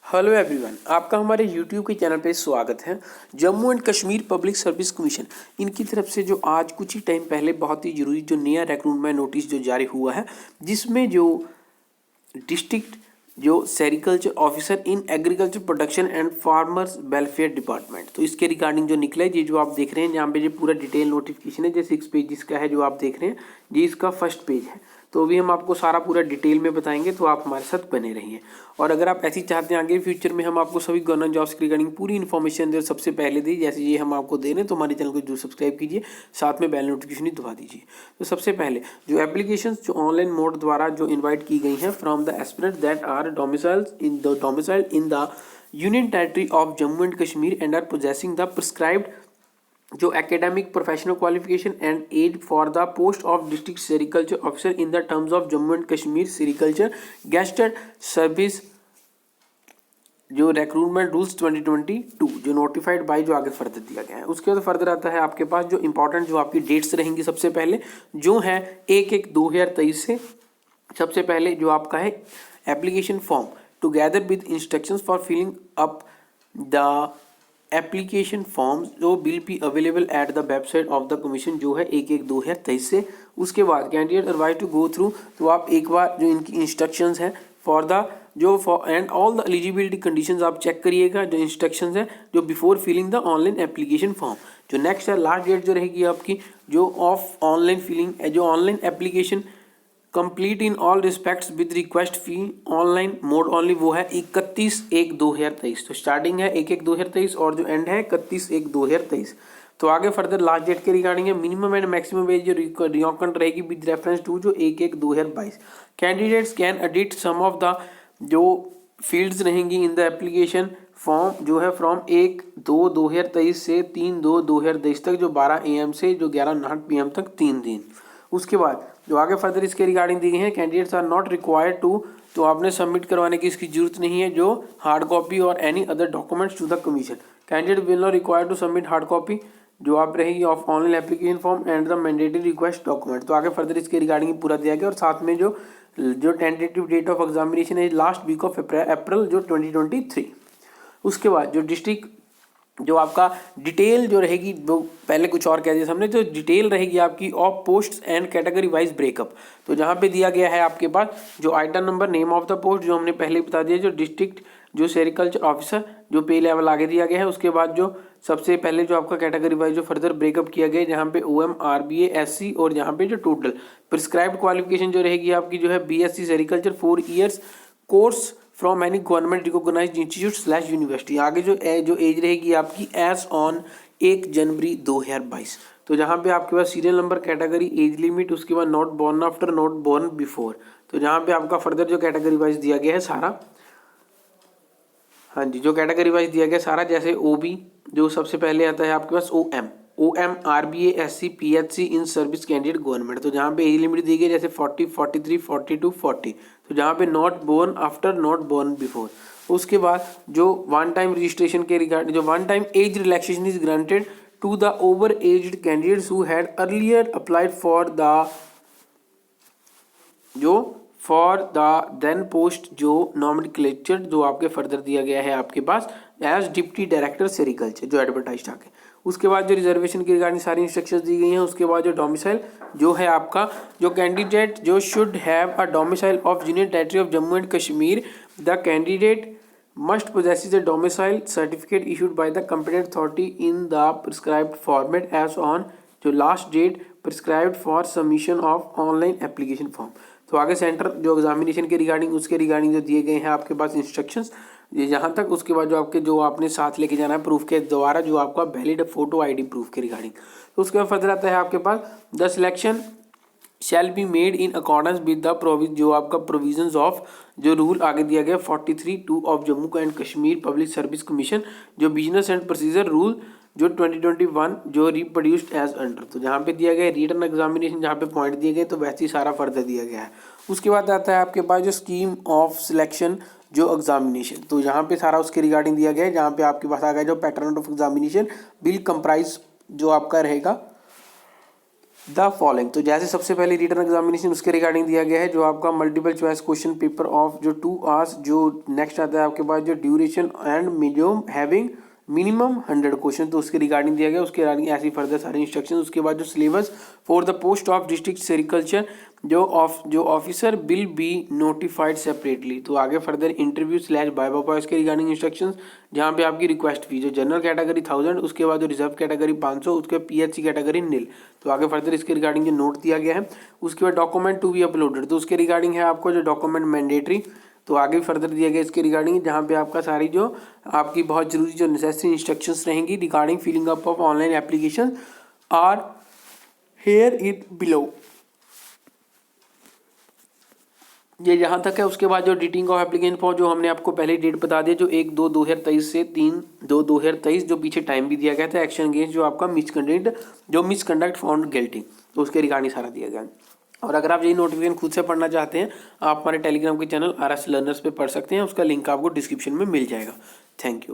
Hello everyone, आपका हमारे YouTube के चैनल पे स्वागत है। Jammu and Kashmir public service commission इनकी तरफ से जो आज कुछ ही टाइम पहले बहुत ही जरूरी जो नया रिक्रूटमेंट नोटिस जो जारी हुआ है, जिसमें जो डिस्ट्रिक्ट जो sericulture officer in agriculture production and farmers welfare department, तो इसके रिगार्डिंग जो निकला है, ये जो आप देख रहे हैं यहाँ पे जो पूरा डिटेल नोटिफिकेशन है, जो 6 पेज जिसका है जो आप देख रहे हैं, ये इसका फर्स्ट पेज है। तो अभी हम आपको सारा पूरा डिटेल में बताएंगे, तो आप हमारे साथ बने रहिए। और अगर आप ऐसी चाहते हैं आगे फ्यूचर में हम आपको सभी गवर्नमेंट जॉब्स की रिगार्डिंग पूरी इन्फॉर्मेशन जो सबसे पहले दी, जैसे ये हम आपको दे रहे हैं, तो हमारे चैनल को जरूर सब्सक्राइब कीजिए, साथ में बेल नोटिफिकेशन ही दबा दीजिए। तो सबसे पहले जो एप्लीकेशन जो ऑनलाइन मोड द्वारा जो इन्वाइट की गई हैं from the aspirants that are domiciled in the union territory of Jammu and Kashmir and are possessing the prescribed जो academic professional qualification and age for the post of district sericulture officer in the terms of Jammu and Kashmir sericulture gazetted service जो recruitment rules 2022 जो notified by जो आगे further दिया गया है। उसके बाद फर्दर आता है आपके पास जो इंपॉर्टेंट जो आपकी डेट्स रहेंगी, सबसे पहले जो है 1/1/2023 से सबसे पहले जो आपका है application form together with instructions for filling up the application forms जो will be available at the website of the commission जो है 1/1/2023 से। उसके बाद candidate advise to go through, तो आप एक बार जो इनकी इंस्ट्रक्शंस हैं फॉर द जो for and all the eligibility conditions आप चेक करिएगा, जो इंस्ट्रक्शंस हैं जो before filling the online application form. जो नेक्स्ट है लास्ट डेट जो रहेगी आपकी जो ऑफ ऑनलाइन फिलिंग जो online application complete in all respects with request fee online mode only, वो है 31/1/2023। तो स्टार्टिंग है 1/1/2023 और जो एंड है 31/1/2023। तो आगे फर्दर लास्ट डेट के रिगार्डिंग है मिनिमम एंड मैक्सिमम एज जो रिकॉन्ट रहेगी विद रेफरेंस टू जो 1/1/2022। Candidates can edit some of the जो फील्ड्स रहेंगी इन द एप्लीकेशन फॉर्म जो है फ्रॉम 1/2/2023 से 3/2/2023 तक, जो 12 AM से जो 11:59 PM तक 3 दिन। उसके बाद जो आगे फर्दर इसके रिगार्डिंग दी गई है, candidates are not required to, तो आपने सबमिट करवाने की इसकी जरूरत नहीं है जो हार्ड कॉपी और any other documents to the commission. Candidate will not required to submit hard copy जो आप रहेगी of online application form and the mandatory request document. तो आगे फर्दर इसके रिगार्डिंग पूरा दिया गया और साथ में जो टेंटेटिव डेट ऑफ एग्जामिनेशन है लास्ट वीक ऑफ अप्रैल जो 2023। उसके बाद जो डिस्ट्रिक्ट जो आपका डिटेल जो रहेगी वो पहले कुछ और कह दिया हमने, जो डिटेल रहेगी आपकी of post and category wise breakup. तो जहाँ पे दिया गया है आपके पास जो item number name of the post जो हमने पहले बता दिया, जो डिस्ट्रिक्ट जो सेरिकल्चर ऑफिसर जो पे लेवल आगे दिया गया है। उसके बाद जो सबसे पहले जो आपका कैटेगरी वाइज जो फर्दर ब्रेकअप किया गया है, जहाँ पे OM RBA SC और यहाँ पे जो टोटल प्रिस्क्राइब्ड क्वालिफिकेशन जो रहेगी आपकी जो है BSc sericulture 4 years course from any government recognised institute / university. आगे जो एज रहेगी आपकी एज ऑन 1 जनवरी 2022। तो जहाँ पे आपके पास serial number category age limit, उसके बाद not born after not born before. तो जहाँ पे आपका फर्दर जो कैटेगरी वाइज दिया गया है सारा, हाँ जी, जो कैटेगरी वाइज दिया गया सारा, जैसे OB जो सबसे पहले आता है आपके पास OM RBA SC PHC in service candidate government. तो जहाँ पे एज लिमिट दी गई जैसे 40 43 42 40। तो जहाँ पे not born after not born before. उसके बाद जो वन टाइम रजिस्ट्रेशन के रिगार्ड जो one time age relaxation is granted to the over aged candidates who had earlier applied for the जो फॉर द देन पोस्ट जो nomenclature जो आपके further दिया गया है आपके पास एज डिप्टी डायरेक्टर सेरिकल्चर जो एडवर्टाइज आके। उसके बाद जो रिजर्वेशन की रिगार्डिंग सारी इंस्ट्रक्शंस दी गई हैं। उसके बाद जो डोमिसाइल जो है आपका जो कैंडिडेट जो should have a domicile of union territory of Jammu and Kashmir, the candidate must possess a domicile certificate issued by the competent authority in the prescribed format as on जो last date prescribed for submission of online application form. तो आगे centre जो examination के regarding उसके regarding जो दिए गए हैं आपके पास इंस्ट्रक्शंस ये यहाँ तक। उसके बाद जो आपके जो आपने साथ लेके जाना है प्रूफ के द्वारा जो आपका वैलिड फोटो ID प्रूफ के रिगार्डिंग। तो उसके बाद फर्दर आता है आपके पास the selection shall be made in accordance with the provision जो आपका प्रोविजंस ऑफ जो रूल आगे दिया गया 43(2) of Jammu and Kashmir public service commission जो बिजनेस एंड प्रोसीजर रूल जो 2021 जो रिप्रोड्यूस्ड एज अंडर। तो जहाँ पे दिया गया रिटन एग्जामिनेशन जहाँ पे पॉइंट दिए गए तो वैसे ही सारा फर्दर दिया गया है। उसके बाद आता है आपके पास जो स्कीम ऑफ सिलेक्शन जो एग्जामिनेशन, तो यहाँ पे सारा उसके रिगार्डिंग दिया गया है। जहाँ पे आपके पास आ गया जो pattern of examination will comprise जो आपका रहेगा द फॉलोइंग। तो जैसे सबसे पहले रिटन एग्जामिनेशन उसके रिगार्डिंग दिया गया है, जो आपका multiple choice question paper of जो 2 आवर्स, जो नेक्स्ट आता है आपके पास जो duration and medium having minimum 100 question, तो उसके रिगार्डिंग दिया गया। उसके रिगार्डिंग ऐसी फर्दर सारे इंस्ट्रक्शन। उसके बाद जो syllabus for the post of district sericulture, जो officer will be notified separately. तो आगे further interview slash by boys के रिगार्डिंग इंस्ट्रक्शंस, जहाँ पे आपकी रिक्वेस्ट फी जो जनरल कैटेगरी 1000, उसके बाद जो रिजर्व कैटेगरी 500, उसके पीएचसी कैटेगरी नील। तो आगे फर्दर इसके रिगार्डिंग जो नोट दिया गया है। उसके बाद डॉक्यूमेंट टू बी अपलोडेड, तो उसके रिगार्डिंग है आपको जो डॉक्यूमेंट मैंडेटरी, तो आगे फर्दर दिया गया इसके रिगार्डिंग, जहाँ पे आपका सारी जो आपकी बहुत जरूरी जो नेसेसरी इंस्ट्रक्शंस रहेंगी regarding filling up of online application are here it below. ये जहाँ तक है। उसके बाद जो डेटिंग ऑफ एप्लीकेशन फॉर, जो हमने आपको पहले डेट बता दिया, जो 1/2/2023 से 3/2/2023, जो पीछे टाइम भी दिया गया था। एक्शन अगेंस्ट जो आपका मिसकंडक्ट फाउंड गिल्टी, तो उसके रिगार्डिंग सारा दिया गया। और अगर आप यही नोटिफिकेशन खुद से पढ़ना चाहते हैं, आप हमारे टेलीग्राम के चैनल RS लर्नर्स पे पढ़ सकते हैं। उसका लिंक आपको डिस्क्रिप्शन में मिल जाएगा। Thank you.